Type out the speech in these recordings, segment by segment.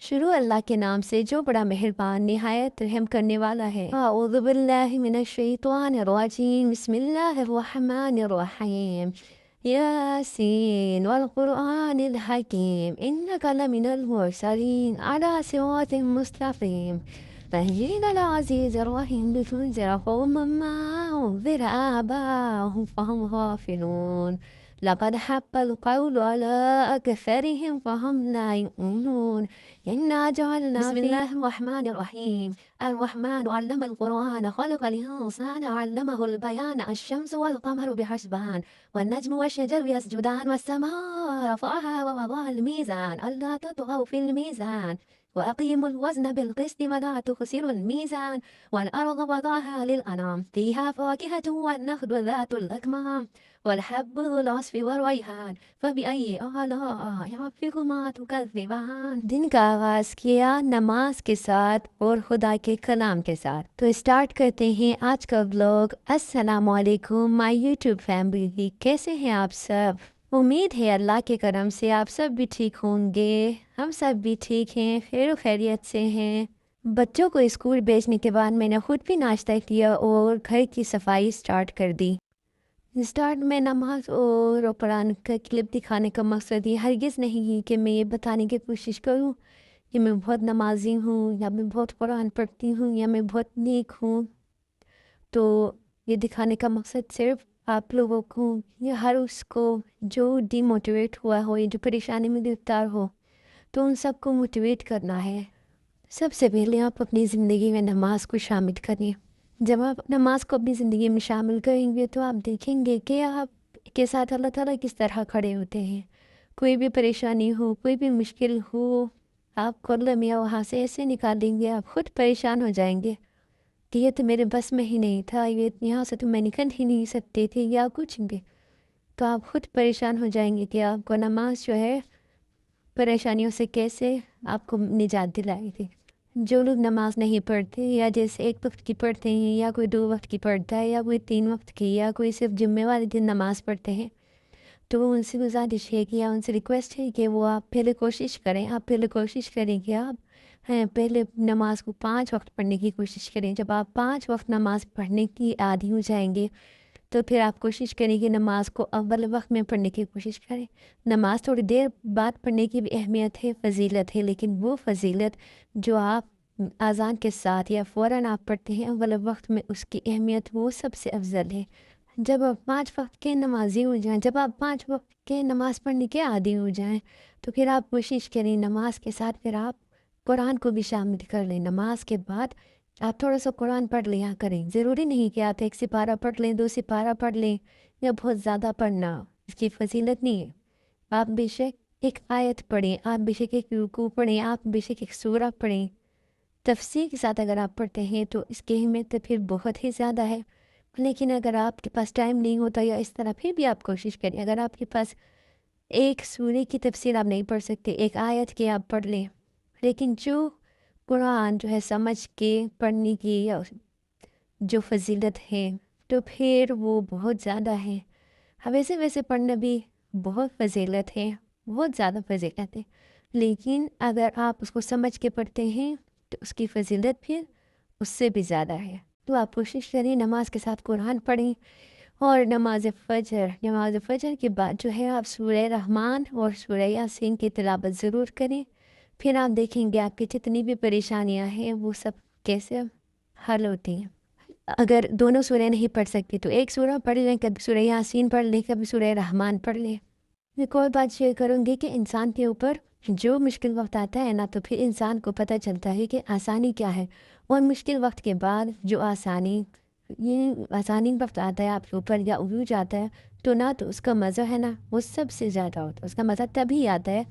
शुरू अल्लाह के नाम से जो बड़ा मेहरबान निहायत रहम करने वाला है। अऊज़ु बिल्लाहि मिनश शैतानिर रजीम, बिस्मिल्लाहिर रहमानिर रहीम। यासीन वल कुरआनिल हकीम, इन्नका लमिनल मुरसलीन अला सिरातिम मुस्तकीम। तंजीलल अज़ीज़िर रहीम, लितुनज़िरा कौमम मा उन्ज़िरा आबाहुम फहुम गाफिलून। लक़द हक़्क़ल क़ौलु अला अक्सरिहिम फ़हुम ला युमिनून। इन्ना जअलना बिस्मिल्लाहिर्रहमानिर्रहीम। अर्रहमान अल्लमल कुरआन खलक़ल इंसान अल्लमहुल बयान। अश्शम्सु वल क़मरु बिहस्बान वन्नज्मु वश्शजरु यसजुदान वस्समाअ रफ़अहा ववضअल मीज़ान अल्ला ततग़ौ फ़िल मीज़ान वअक़ीमुल वज़न बिलक़िस्ति वला तुख़सिरुल मीज़ान वल्अर्ज़ वضعها للأنام فيها فاكهة والنخل ذات الأكمام والحب ذو العصف والريحان فبأي آلاء ربكما تكذبان। दिन का आगाज़ किया नमाज के साथ और खुदा के कलाम के साथ। तो स्टार्ट करते हैं आज का व्लॉग। अस्सलामु अलैकुम माय यूट्यूब फैमिली, कैसे हैं आप सब? उम्मीद है अल्लाह के करम से आप सब भी ठीक होंगे। हम सब भी ठीक हैं, खैर खैरियत से हैं। बच्चों को स्कूल भेजने के बाद मैंने खुद भी नाश्ता किया और घर की सफाई स्टार्ट कर दी। स्टार्ट में नमाज और कुरान का क्लिप दिखाने का मकसद ये हरगिज़ नहीं कि मैं ये बताने की कोशिश करूं कि मैं बहुत नमाजी हूँ या मैं बहुत कुरान पढ़ती हूँ या मैं बहुत नेक हूँ। तो ये दिखाने का मकसद सिर्फ आप लोगों को या हर उसको जो डीमोटिवेट हुआ हो या जो परेशानी में गिरफ्तार हो, तो उन सबको मोटिवेट करना है। सबसे पहले आप अपनी ज़िंदगी में नमाज को शामिल करें। जब आप नमाज को अपनी ज़िंदगी में शामिल करेंगे तो आप देखेंगे कि आप के साथ अल्लाह ताला किस तरह खड़े होते हैं। कोई भी परेशानी हो, कोई भी मुश्किल हो, आप कलम या वहाँ से ऐसे निकालेंगे, आप खुद परेशान हो जाएंगे कि ये तो मेरे बस में ही नहीं था, ये यहाँ से तो मैं निकल ही नहीं सकती थी या कुछ भी। तो आप खुद परेशान हो जाएंगे कि आपको नमाज जो है परेशानियों से कैसे आपको निजात दिलाएगी। जो लोग नमाज नहीं पढ़ते या जैसे एक वक्त की पढ़ते हैं या कोई 2 वक्त की पढ़ता है या कोई 3 वक्त की या कोई सिर्फ जुम्मे वाले दिन नमाज पढ़ते हैं, तो उनसे गुजारिश है कि या उनसे रिक्वेस्ट है कि वो आप पहले कोशिश करें। आप पहले कोशिश करें कि आप पहले नमाज को 5 वक्त पढ़ने की कोशिश करें। जब आप 5 वक्त नमाज पढ़ने की आदी हो जाएंगे तो फिर आप कोशिश करें कि नमाज को अव्वल वक्त में पढ़ने की कोशिश करें। नमाज थोड़ी देर बाद पढ़ने की भी अहमियत है, फ़जीलत है, लेकिन वो फ़जीलत जो आप अज़ान के साथ या फ़ौरन आप पढ़ते हैं अव्वल वक्त में, उसकी अहमियत वो सबसे अफजल है। जब आप 5 वक्त के नमाजी हो जाएं, जब आप 5 वक्त के नमाज़ पढ़ने के आदी हो जाएं, तो फिर आप कोशिश करें नमाज के साथ फिर आप कुरान को भी शामिल कर लें। नमाज के बाद आप थोड़ा सा कुरान पढ़ लिया करें। ज़रूरी नहीं कि आप 1 सिपारा पढ़ लें, 2 सिपारा पढ़ लें या बहुत ज़्यादा पढ़ना, इसकी फजीलत नहीं है। आप बेशक एक आयत पढ़ें, आप बेशक एक रुकू पढ़ें, आप बेशक एक सूरा पढ़ें। तफसीर के साथ अगर आप पढ़ते हैं तो इसकी अहमियत तो फिर बहुत ही ज़्यादा है। लेकिन अगर आपके पास टाइम नहीं होता या इस तरह, फिर भी आप कोशिश करें। अगर आपके पास एक सूरे की तफसीर आप नहीं पढ़ सकते, एक आयत की आप पढ़ लें, लेकिन जो कुरान जो है समझ के पढ़ने की या जो फजीलत है तो फिर वो बहुत ज़्यादा है। वैसे वैसे पढ़ना भी बहुत फजीलत है, बहुत ज़्यादा फजीलत है, लेकिन अगर आप उसको समझ के पढ़ते हैं तो उसकी फजीलत फिर उससे भी ज़्यादा है। तो आप कोशिश करें नमाज के साथ कुरान पढ़ें। और नमाज फ़जर के बाद जो है आप सूरह रहमान और सूरह यासीन की तिलावत ज़रूर करें। फिर आप देखेंगे आपकी जितनी भी परेशानियां हैं वो सब कैसे हल होती हैं। अगर दोनों सूरह नहीं पढ़ सकते तो एक सूरह पढ़ लें, कभी सूरह यासीन पढ़ लें, कभी सूरह रहमान पढ़ लें। मैं कोई बात शेयर करूँगी कि इंसान के ऊपर जो मुश्किल वक्त आता है ना, तो फिर इंसान को पता चलता है कि आसानी क्या है, और मुश्किल वक्त के बाद जो आसानी वक्त आता है आपके ऊपर या उरूज आता है, तो ना तो उसका मज़ा है ना वो सबसे ज़्यादा होता है। उसका मज़ा तभी आता है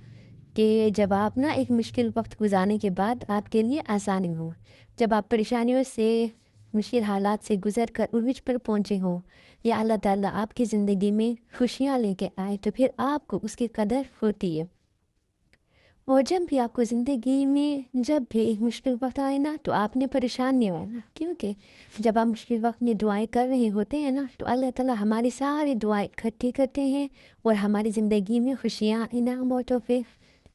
कि जब आप ना एक मुश्किल वक्त गुजारने के बाद आपके लिए आसानी हो, जब आप परेशानियों से मुश्किल हालात से गुज़र कर उरूज पर पहुँचे हो या अल्लाह ताला आपकी ज़िंदगी में खुशियाँ लेके आए, तो फिर आपको उसकी कदर होती है। और जब भी आपको ज़िंदगी में जब भी एक मुश्किल वक्त आए ना, तो आपने परेशान नहीं होना, क्योंकि जब आप मुश्किल वक्त में दुआएं कर रहे होते हैं ना, तो अल्लाह ताला हमारी सारी दुआएं इकट्ठी करते हैं और हमारी ज़िंदगी में खुशियाँ, इनाम और तोहफे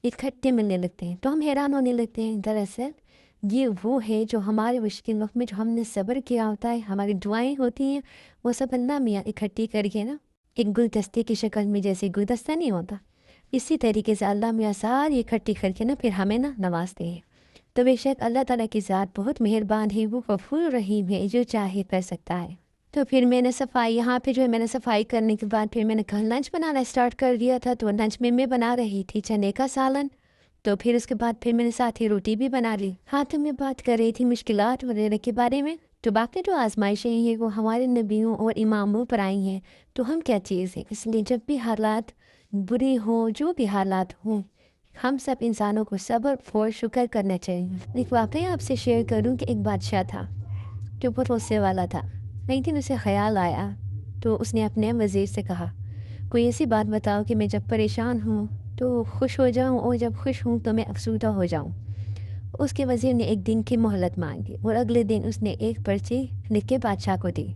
اکٹھے ملنے لگتے ہیں، تو ہم حیران ہونے لگتے ہیں دراصل یہ وہ ہے جو ہمارے مشکل وقت میں جو ہم نے صبر کیا ہوتا ہے، ہماری دعائیں ہوتی ہیں، وہ سب اللہ میاں اکٹھی کر کے نا ایک گلدستے کی شکل میں، جیسے گلدستہ نہیں ہوتا، اسی طریقے سے اللہ میاں ساری اکٹھی کر کے نا پھر ہمیں نا نوازتے ہیں۔ تو بے شک اللہ تعالیٰ کی ذات بہت مہربان ہے، وہ غفور رحیم ہے، جو چاہے کر سکتا ہے۔ تو پھر میں نے صفائی یہاں پہ جو ہے میں نے صفائی کرنے کے بعد پھر میں نے کل لنچ بنانا اسٹارٹ کر دیا تھا، تو لنچ میں بنا رہی تھی چنے کا سالن، تو پھر اس کے بعد پھر میں نے ساتھ ہی روٹی بھی بنا لی۔ ہاں تو میں بات کر رہی تھی مشکلات وغیرہ کے بارے میں، تو باقی جو آزمائشیں ہیں وہ ہمارے نبیوں اور اماموں پر آئی ہیں، تو ہم کیا چیز ہیں، اس لیے جب بھی حالات بری ہوں، جو بھی حالات ہوں، ہم سب انسانوں کو صبر اور شکر کرنا چاہیے۔ ایک واقعہ آپ سے شیئر کروں کہ ایک بادشاہ تھا جو بہت غصے والا تھا، لیکن اسے خیال آیا تو اس نے اپنے وزیر سے کہا کوئی ایسی بات بتاؤ کہ میں جب پریشان ہوں تو خوش ہو جاؤں اور جب خوش ہوں تو میں افسردہ ہو جاؤں۔ اس کے وزیر نے ایک دن کی مہلت مانگی اور اگلے دن اس نے ایک پرچی لکھ کے بادشاہ کو دی،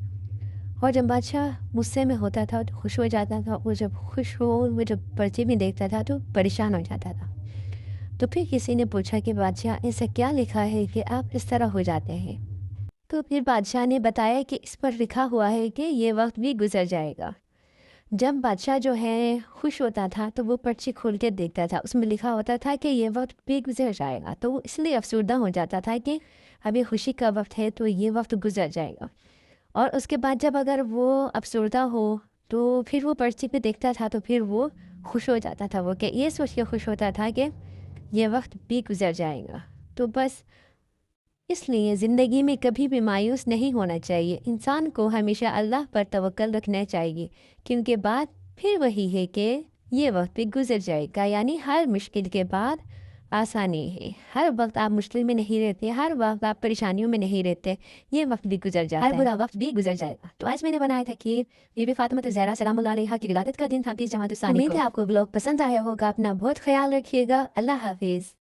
اور جب بادشاہ غصے میں ہوتا تھا تو خوش ہو جاتا تھا، اور جب خوش ہو وہ جب پرچی میں دیکھتا تھا تو پریشان ہو جاتا تھا۔ تو پھر کسی نے پوچھا کہ بادشاہ ایسا کیا لکھا ہے کہ آپ اس طرح ہو جاتے ہیں؟ تو پھر بادشاہ نے بتایا کہ اس پر لکھا ہوا ہے کہ یہ وقت بھی گزر جائے گا۔ جب بادشاہ جو ہے خوش ہوتا تھا تو وہ پرچی کھول کے دیکھتا تھا، اس میں لکھا ہوتا تھا کہ یہ وقت بھی گزر جائے گا، تو وہ اس لیے افسردہ ہو جاتا تھا کہ ابھی خوشی کا وقت ہے تو یہ وقت گزر جائے گا۔ اور اس کے بعد جب اگر وہ افسردہ ہو تو پھر وہ پرچی پہ دیکھتا تھا تو پھر وہ خوش ہو جاتا تھا، وہ کہ یہ سوچ کے خوش ہوتا تھا کہ یہ وقت بھی گزر جائے گا۔ تو بس اس لیے زندگی میں کبھی بھی مایوس نہیں ہونا چاہیے، انسان کو ہمیشہ اللہ پر توکل رکھنا چاہیے، کیونکہ بات پھر وہی ہے کہ یہ وقت بھی گزر جائے گا، یعنی ہر مشکل کے بعد آسانی ہے، ہر وقت آپ مشکل میں نہیں رہتے، ہر وقت آپ پریشانیوں میں نہیں رہتے، یہ وقت بھی گزر جاتا ہے، ہر برا وقت بھی گزر جائے گا۔ تو آج میں نے بنایا تھا کہ بی بی فاطمہ الزہرا سلام اللہ علیہا کی ولادت کا دن تھا 30 جمادی الثانی کو۔ امید ہے آپ کو بلاگ پسند آیا ہوگا، اپنا بہت خیال رکھیے گا، اللہ حافظ۔